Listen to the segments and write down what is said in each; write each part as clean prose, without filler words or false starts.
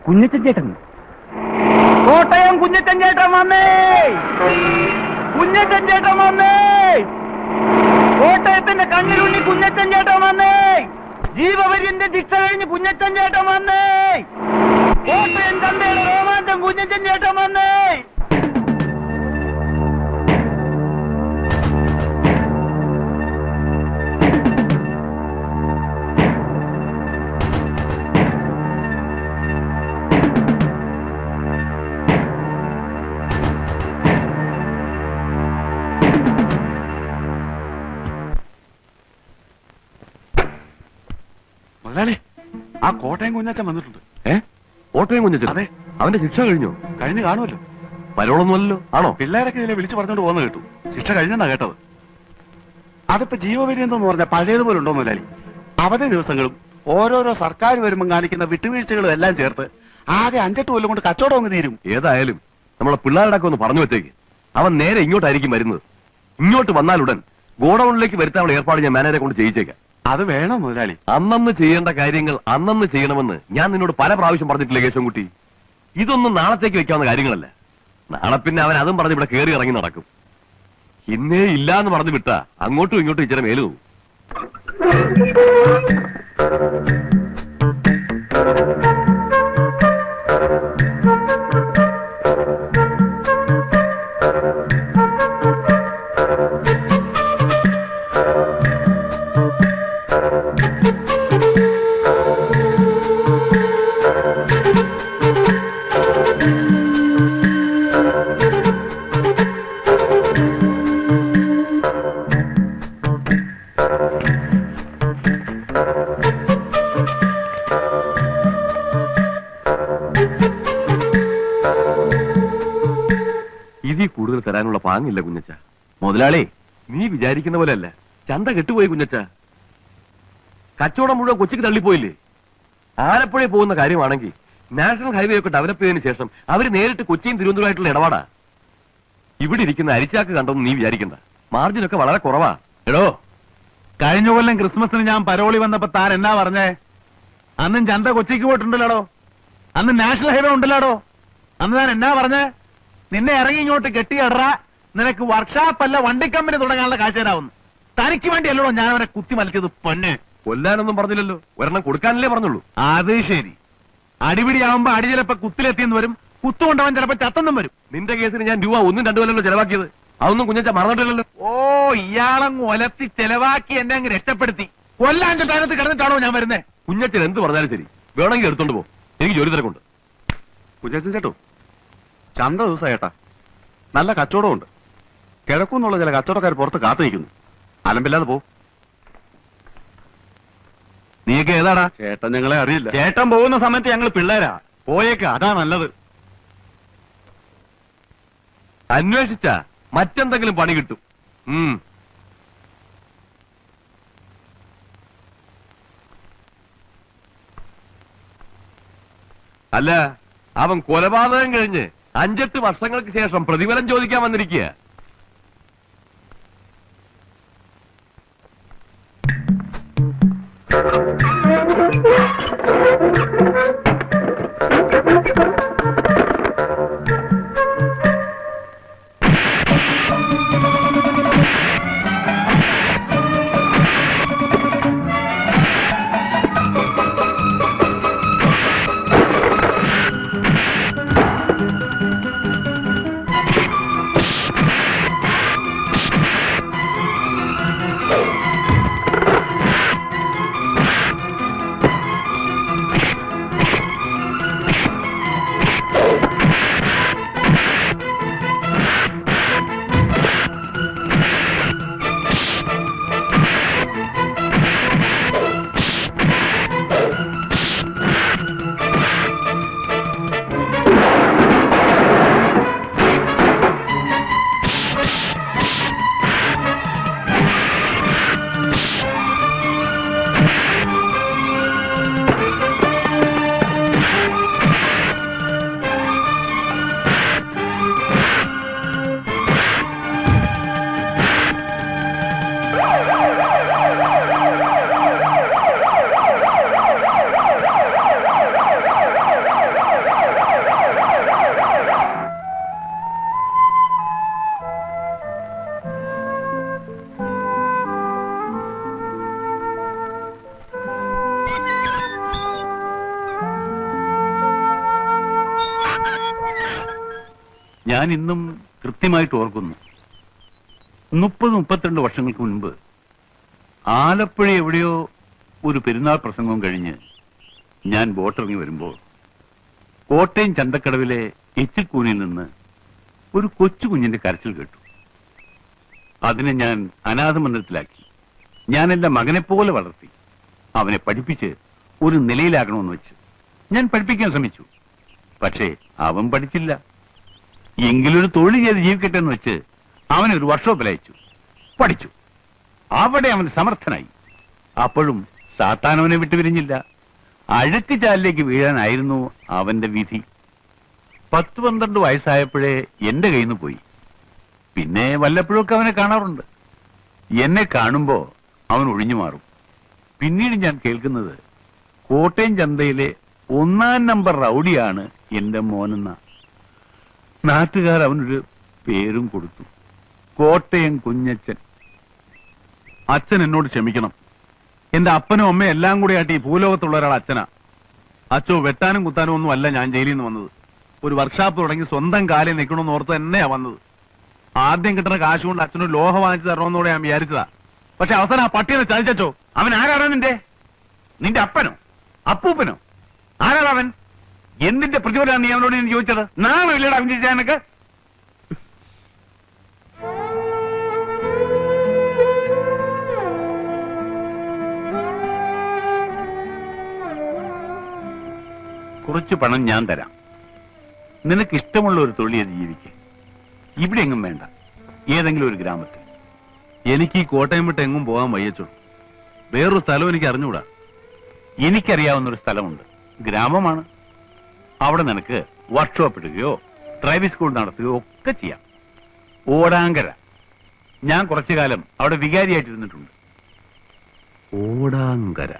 കുഞ്ഞച്ചൻ ചേട്ടൻ, കോട്ടയം കുഞ്ഞച്ചൻ ചേട്ടൻ വന്നേ! കുഞ്ഞച്ചൻ ചേട്ടൻ വന്നേ! കോട്ടയത്തിന്റെ കണ്ണിലുണ്ണി കുഞ്ഞച്ചൻ ചേട്ടൻ വന്നേ! ജീവപര്യന്റെ ശിക്ഷ കഴിഞ്ഞ് കുഞ്ഞച്ചൻ ചേട്ടൻ വന്നേ! കോട്ടയം ചന്തയുടെ രോമാഞ്ചം കുഞ്ഞച്ചൻ ചേട്ടൻ വന്നേ! ആ കോട്ടയം കുഞ്ഞച്ചൻ വന്നിട്ടുണ്ട്. കോട്ടയം കുഞ്ഞച്ചൻ? അതെ. അവന്റെ ശിക്ഷ കഴിഞ്ഞു? കഴിഞ്ഞു കാണുമല്ലോ. പരോളൊന്നുമല്ലോ. ആണോ? പിള്ളേരൊക്കെ ഇതിലെ വിളിച്ചു പറഞ്ഞോണ്ട് പോകുന്ന കേട്ടു. ശിക്ഷ കഴിഞ്ഞെന്നാ കേട്ടത്. അതിപ്പോ ജീവപര്യന്തം പറഞ്ഞ പഴയതുപോലെ ഉണ്ടോ മുതലാളി? അവധി ദിവസങ്ങളും ഓരോരോ സർക്കാർ വരുമ്പം കാണിക്കുന്ന വിട്ടുവീഴ്ചകളും എല്ലാം ചേർത്ത് ആകെ 5-8 കൊല്ലം കൊണ്ട് കച്ചവടം അങ്ങ് തീരും. ഏതായാലും നമ്മളെ പിള്ളേരുടെ ഒന്ന് പറഞ്ഞു വെച്ചേക്ക്. അവൻ നേരെ ഇങ്ങോട്ടായിരിക്കും വരുന്നത്. ഇങ്ങോട്ട് വന്നാലുടൻ ഗോഡൌണിലേക്ക് വരുത്താനുള്ള ഏർപ്പാട് ഞാൻ മാനേജരെ കൊണ്ട് ചെയ്യിച്ചേക്കാം. അത് വേണം മുതലാളി. അന്നന്ന് ചെയ്യേണ്ട കാര്യങ്ങൾ അന്നന്ന് ചെയ്യണമെന്ന് ഞാൻ നിന്നോട് പല പ്രാവശ്യം പറഞ്ഞിട്ടില്ലേ കേശവൻകുട്ടി? ഇതൊന്നും നാളത്തേക്ക് വെക്കാവുന്ന കാര്യങ്ങളല്ല. നാളെ പിന്നെ അവൻ അതും പറഞ്ഞ് ഇവിടെ കയറി ഇറങ്ങി നടക്കും. ഇന്നേ ഇല്ലാന്ന് പറഞ്ഞു വിട്ടാ അങ്ങോട്ടും ഇങ്ങോട്ടും ഇച്ചിരി മേലു പോകും. ഇതിൽ കൂടുതൽ തരാനുള്ള പാങ്ങില്ല കുഞ്ഞച്ച. മുതലാളി, നീ വിചാരിക്കുന്ന പോലെയല്ല. ചന്ത കെട്ടുപോയി കുഞ്ഞച്ച. കച്ചവടം മുഴുവൻ കൊച്ചിക്ക് തള്ളിപ്പോയില്ലേ? ആലപ്പുഴയിൽ പോകുന്ന കാര്യമാണെങ്കിൽ നാഷണൽ ഹൈവേ ഒക്കെ ഡെവലപ്പ് ചെയ്തതിനു ശേഷം അവര് നേരിട്ട് കൊച്ചിയും തിരുവനന്തപുരമായിട്ടുള്ള ഇടപാടാ. ഇവിടെ ഇരിക്കുന്ന അരിച്ചാക്ക് കണ്ടൊന്നും നീ വിചാരിക്കണ്ട. മാർജിനൊക്കെ വളരെ കുറവാ. എടോ, കഴിഞ്ഞ കൊല്ലം ക്രിസ്മസിന് ഞാൻ പരോളി വന്നപ്പോ താൻ എന്നാ പറഞ്ഞേ? അന്നും ചന്ത കൊച്ചിക്ക് പോയിട്ടുണ്ടല്ലോ. അന്ന് നാഷണൽ ഹൈവേ ഉണ്ടല്ലോ. അന്ന് താൻ എന്നാ പറഞ്ഞേ? നിന്നെ ഇറങ്ങി ഇങ്ങോട്ട് കെട്ടിയടറാ, നിനക്ക് വർക്ക്ഷോപ്പല്ല വണ്ടിക്കമ്പനി തുടങ്ങാനുള്ള കാഴ്ചരാവുന്നു. തനിക്ക് വേണ്ടിയല്ലോ ഞാൻ അവനെ കുത്തി മലിച്ചത്. പൊന്നെ, കൊല്ലാനൊന്നും പറഞ്ഞില്ലല്ലോ. ഒരെണ്ണം കൊടുക്കാനല്ലേ പറഞ്ഞുള്ളൂ. അത് ശരി. അടിപിടിയാവുമ്പോ അടി ചിലപ്പോ കുത്തിലെത്തിയെന്ന് വരും, കുത്തുകൊണ്ടവൻ ചിലപ്പോ ചത്തെന്നും വരും. നിന്റെ കേസിന് ഞാൻ രൂപ 1-2 കൊല്ലല്ലോ ചെലവാക്കിയത്. അതൊന്നും കുഞ്ഞച്ച മറന്നിട്ടില്ലല്ലോ. ഓ, ഇയാളങ്ങ് ഒലത്തി ചെലവാക്കി എന്നെ അങ്ങ് രക്ഷപ്പെടുത്തി. കൊല്ലാഞ്ചൽ സ്ഥാനത്ത് കിടന്നിട്ടാണോ ഞാൻ വരുന്നേ? കുഞ്ഞച്ചൻ എന്ത് പറഞ്ഞാലും ശരി, വേണമെങ്കിൽ എടുത്തോണ്ട് പോ. എനിക്ക് ജോലി തിരക്കുണ്ട്. കുഞ്ഞച്ചൻ ചേട്ടോ, ചന്ത ദിവസം ഏട്ടാ, നല്ല കച്ചവടമുണ്ട്. കിഴക്കുന്നുള്ള ചില കച്ചവടക്കാർ പുറത്ത് കാത്തിരിക്കുന്നു. അലമ്പില്ലാതെ പോ. നീയൊക്കെ ഏതാടാ? ചേട്ടൻ ഞങ്ങളെ അറിയില്ല. ചേട്ടൻ പോകുന്ന സമയത്ത് ഞങ്ങൾ പിള്ളേരാ. പോയേക്ക, അതാ നല്ലത്. അന്വേഷിച്ച മറ്റെന്തെങ്കിലും പണി കിട്ടും. അല്ല, അവൻ കൊലപാതകം കഴിഞ്ഞ് 5-8 വർഷങ്ങൾക്ക് ശേഷം പ്രതിഫലം ചോദിക്കാൻ വന്നിരിക്കുക. ഞാൻ ഇന്നും കൃത്യമായിട്ട് ഓർക്കുന്നു. 30-32 വർഷങ്ങൾക്ക് മുൻപ് ആലപ്പുഴ എവിടെയോ ഒരു പെരുന്നാൾ പ്രസംഗവും കഴിഞ്ഞ് ഞാൻ ബോട്ടിറങ്ങി വരുമ്പോൾ കോട്ടയം ചന്തക്കടവിലെ എച്ചിൽക്കൂനിൽ നിന്ന് ഒരു കൊച്ചു കുഞ്ഞിന്റെ കരച്ചിൽ കേട്ടു. അതിനെ ഞാൻ അനാഥമന്ദിരത്തിലാക്കി. ഞാൻ എന്റെ മകനെപ്പോലെ വളർത്തി. അവനെ പഠിപ്പിച്ച് ഒരു നിലയിലാക്കണമെന്ന് വെച്ച് ഞാൻ പഠിപ്പിക്കാൻ ശ്രമിച്ചു. പക്ഷേ അവൻ പഠിച്ചില്ല. എങ്കിലൊരു തൊഴിൽ ചെയ്ത് ജീവിക്കട്ടെ എന്ന് വെച്ച് അവനെ ഒരു വർക്ക്ഷോപ്പിൽ അയച്ചു. പഠിച്ചു. അവിടെ അവൻ സമർത്ഥനായി. അപ്പോഴും സാത്താൻ അവനെ വിട്ടുപിരിഞ്ഞില്ല. അഴുക്ക് ചാലിലേക്ക് വീഴാനായിരുന്നു അവന്റെ വിധി. 10-12 വയസ്സായപ്പോഴേ എന്റെ കയ്യിൽ നിന്ന് പോയി. പിന്നെ വല്ലപ്പോഴൊക്കെ അവനെ കാണാറുണ്ട്. എന്നെ കാണുമ്പോ അവൻ ഒഴിഞ്ഞു മാറും. പിന്നീട് ഞാൻ കേൾക്കുന്നത് കോട്ടയം ചന്തയിലെ 1-ാം നമ്പർ റൗഡിയാണ് എന്റെ മോനെന്ന. നാട്ടുകാർ അവനൊരു പേരും കൊടുത്തു, കോട്ടയം കുഞ്ഞച്ചൻ. അച്ഛൻ എന്നോട് ക്ഷമിക്കണം. എന്റെ അപ്പനും അമ്മയും എല്ലാം കൂടി ആയിട്ട് ഈ ഭൂലോകത്തുള്ള ഒരാൾ അച്ഛനാ. അച്ഛോ വെട്ടാനും കുത്താനും ഒന്നും അല്ല ഞാൻ ജയിലിൽ നിന്ന് വന്നത്. ഒരു വർക്ക്ഷോപ്പ് തുടങ്ങി സ്വന്തം കാലിൽ നിൽക്കണമെന്ന് ഓർത്ത് തന്നെയാ വന്നത്. ആദ്യം കിട്ടുന്ന കാശ് കൊണ്ട് അച്ഛനൊരു ലോഹ വാങ്ങിച്ചു തരണമെന്നോടെ ഞാൻ വിചാരിച്ചതാ. പക്ഷെ അവസാനം ആ പട്ടിയെ ചതിച്ചോ. അവൻ ആരാണ്? നിന്റെ അപ്പനോ അപ്പൂപ്പനോ? ആരാണ് അവൻ? എന്തിന്റെ പ്രതിഫലമാണ് നീ അവനോട് ഞാൻ ചോദിച്ചത്? നാണോ ഇല്ലടാ അവൻ ചോദിച്ചാനൊക്കെ? കുറച്ച് പണം ഞാൻ തരാം. നിനക്ക് ഇഷ്ടമുള്ള ഒരു തൊഴിൽ ചെയ്ത് ജീവിക്കുക. ഇവിടെ എങ്ങും വേണ്ട, ഏതെങ്കിലും ഒരു ഗ്രാമത്തിൽ. എനിക്ക് ഈ കോട്ടയം വിട്ട് എങ്ങും പോകാൻ വയ്യച്ചോ. വേറൊരു സ്ഥലം എനിക്ക് അറിഞ്ഞുകൂടാ. എനിക്കറിയാവുന്നൊരു സ്ഥലമുണ്ട്, ഗ്രാമമാണ്. അവിടെ നിനക്ക് വർക്ക്ഷോപ്പ് ഇടുകയോ ഡ്രൈവിംഗ് സ്കൂൾ നടത്തുകയോ ഒക്കെ ചെയ്യാം. ഓടാങ്കര. ഞാൻ കുറച്ചു കാലം അവിടെ വികാരിയായിട്ടിരുന്നിട്ടുണ്ട്. ഓടാങ്കര.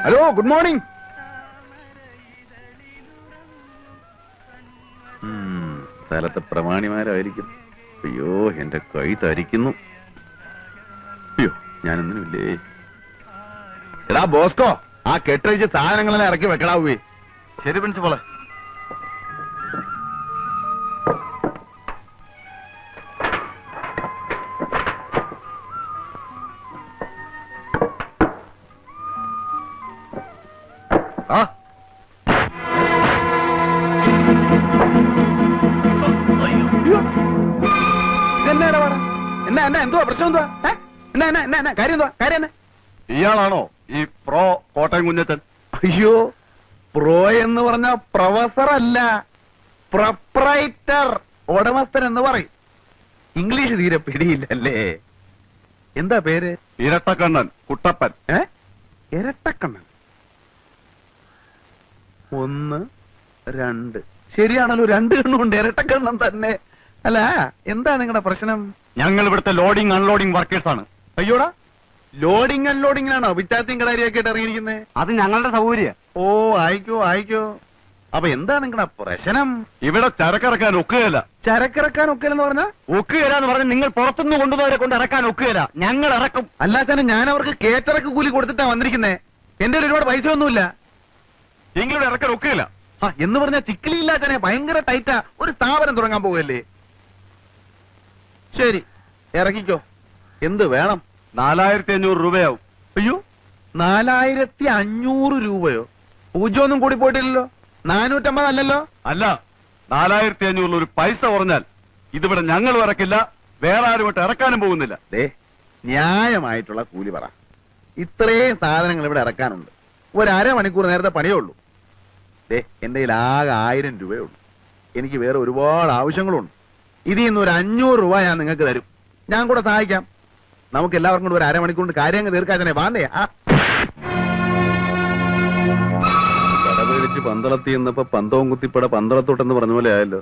Hello, good morning. സ്ഥലത്തെ പ്രമാണിമാരായിരിക്കും. അയ്യോ, എന്റെ കൈ തരിക്കുന്നു. അയ്യോ, ഞാനൊന്നിനുമില്ലേ. എടാ ബോസ്കോ, ആ കെട്ടഴിച്ച് സാധനങ്ങളെല്ലാം ഇറക്കി വെക്കടാവേ. ശരി പ്രിൻസിപ്പളെ. ആ എന്നാ എന്തുവാ പ്രശ്നം? എന്തുവാ എന്നാ കാര്യം? എന്തുവാ കാര്യം? എന്നാ ഇയാളാണോ ഈ പ്രോ കോട്ടയം കുഞ്ഞച്ചൻ? അയ്യോ, പ്രോ എന്ന് പറഞ്ഞ പ്രൊഫസർ അല്ല, പ്രൊപ്രൈറ്റർ, ഉടമസ്ഥൻ എന്ന് പറയും. ഇംഗ്ലീഷ് തീരെ പിടിയില്ലല്ലേ. എന്താ പേര്? ഇരട്ടക്കണ്ണൻ കുട്ടപ്പൻ. ഇരട്ടക്കണ്ണൻ 1, 2. ശരിയാണല്ലോ, 2 കണ്ണുണ്ട്. ഇരട്ടക്കണ്ണൻ തന്നെ. അല്ല, എന്താ നിങ്ങളുടെ പ്രശ്നം? ഞങ്ങൾ ഇവിടുത്തെ ലോഡിംഗ് അൺലോഡിംഗ് വർക്കേഴ്സ് ആണ്. അയ്യോടാ, ലോഡിംഗ് അൺലോഡിംഗിനാണോ വിറ്റാത്തിയും കടാരിയൊക്കെ ആയിട്ട് ഇറങ്ങിയിരിക്കുന്നത്? അത് ഞങ്ങളുടെ സൗകര്യം. ഓ, ആയിക്കോ. അപ്പൊ എന്താ നിങ്ങളുടെ പ്രശ്നം? ഇവിടെ ചരക്കിറക്കാൻ ഒക്കുകയില്ല. ചരക്കിറക്കാൻ ഒക്കുകയെന്ന് പറഞ്ഞാ? ഒക്കുകയില്ല എന്ന് പറഞ്ഞാൽ നിങ്ങൾ പുറത്തുനിന്ന് കൊണ്ടുപോയവരെ കൊണ്ട് ഇറക്കാൻ ഒക്കുകയില്ല. ഞങ്ങൾ ഇറക്കും. അല്ലാതെ ഞാൻ അവർക്ക് കേറ്ററക്ക് കൂലി കൊടുത്തിട്ടാ വന്നിരിക്കുന്നേ. എന്റെ ഒരുപാട് പൈസ ഒന്നുമില്ല. എങ്കിലും ഇറക്കാൻ ഒക്കുകയില്ല എന്ന് പറഞ്ഞാൽ ചിക്കിലിയില്ല. തന്നെ ഭയങ്കര ടൈറ്റാ. ഒരു സ്ഥാപനം തുടങ്ങാൻ പോകല്ലേ. ശരി, ഇറക്കിക്കോ. എന്ത് വേണം? 4500 രൂപയാവും. അയ്യോ, 4500 രൂപയോ? പൂജ്യമൊന്നും കൂടി പോയിട്ടില്ലല്ലോ. 450 അല്ലല്ലോ? അല്ല, 4500 ഒരു പൈസ കുറഞ്ഞാൽ ഇതിവിടെ ഞങ്ങൾ ഇറക്കില്ല, വേറെ ആരുമായിട്ട് ഇറക്കാനും പോകുന്നില്ല. ന്യായമായിട്ടുള്ള കൂലി പറ. ഇത്രയും സാധനങ്ങൾ ഇവിടെ ഇറക്കാനുണ്ട്. ഒരു അരമണിക്കൂർ നേരത്തെ പണിയേ ഉള്ളൂ. എന്റെ കയ്യിൽ ആകെ 1000 രൂപയേ ഉള്ളൂ. എനിക്ക് വേറെ ഒരുപാട് ആവശ്യങ്ങളുണ്ട്. ഇതിൽ നിന്ന് ഒരു 500 രൂപ ഞാൻ നിങ്ങൾക്ക് തരും. ഞാൻ കൂടെ സഹായിക്കാം. നമുക്ക് എല്ലാവർക്കും കൂടെ ഒരു അരമണിക്കൂറിന്റെ കാര്യം തീർക്കാതെ വാന്നേ. പടപേടിച്ച് പന്തളത്തി എന്നപ്പോ പന്തവും കുത്തിപ്പട പന്തളത്തോട്ടെന്ന് പറഞ്ഞ പോലെ ആയല്ലോ.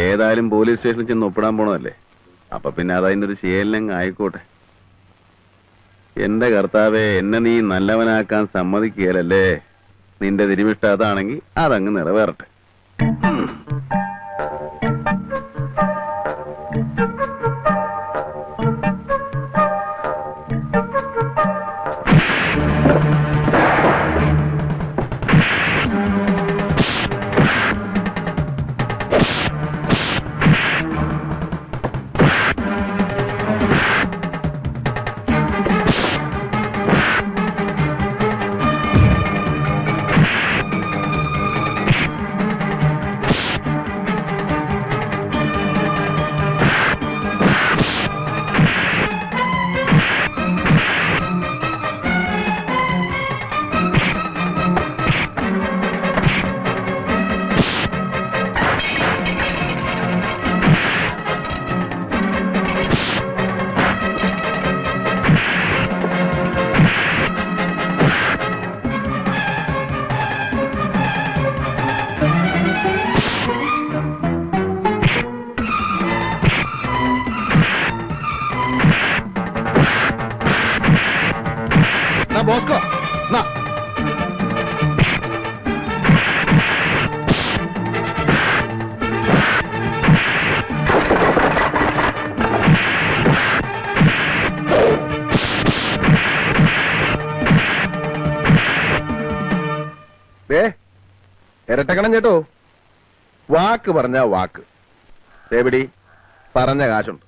ഏതായാലും പോലീസ് സ്റ്റേഷനിൽ ചെന്ന് ഒപ്പിടാൻ പോണതല്ലേ. അപ്പൊ പിന്നെ അതതിന്റെ ഒരു ശീലങ്ങ് ആയിക്കോട്ടെ. എന്റെ കർത്താവെ, എന്നെ നീ നല്ലവനാക്കാൻ സമ്മതിക്കുകയല്ലേ. നിന്റെ തിരുവിഷ്ട അതാണെങ്കിൽ അതങ്ങ് നിറവേറട്ടെ. ബോസ്കോ, ഇരട്ടക്കണം ചേട്ടോ. വാക്ക് പറഞ്ഞ വാക്ക്. എവിടി പറഞ്ഞ കാശുണ്ട്.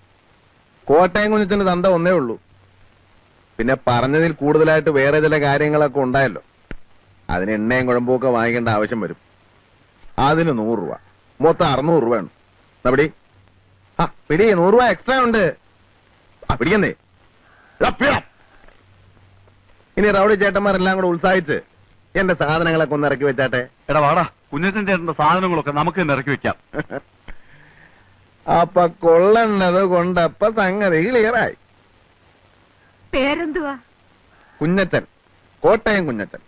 കോട്ടയം കുഞ്ഞിന്റെ തന്ത ഒന്നേ ഉള്ളൂ. പിന്നെ പറഞ്ഞതിൽ കൂടുതലായിട്ട് വേറെ ചില കാര്യങ്ങളൊക്കെ ഉണ്ടായല്ലോ. അതിന് എണ്ണയും കുഴമ്പൊക്കെ വാങ്ങിക്കേണ്ട ആവശ്യം വരും. അതിന് 100 രൂപ, മൊത്തം 600 രൂപ ഉണ്ട്. പിടി. പിടി, 100 രൂപ എക്സ്ട്രാ ഉണ്ട്. പിടിക്കുന്നേ. ഇനി റൗഡി ചേട്ടന്മാരെല്ലാം കൂടെ ഉത്സാഹിച്ച് എന്റെ സാധനങ്ങളൊക്കെ ഒന്ന് ഇറക്കി വെച്ചാട്ടെ. എടാ വാടാ, കുഞ്ഞച്ചൻ ചേട്ടന്റെ സാധനങ്ങളൊക്കെ നമുക്ക് തന്നെ ഇറക്കി വെക്കാം. അപ്പൊ കൊള്ളണത് കൊണ്ടപ്പ സംഗതി ക്ലിയറായി. പേരെന്തുവാ? കുഞ്ഞച്ചൻ, കോട്ടയം കുഞ്ഞച്ചൻ.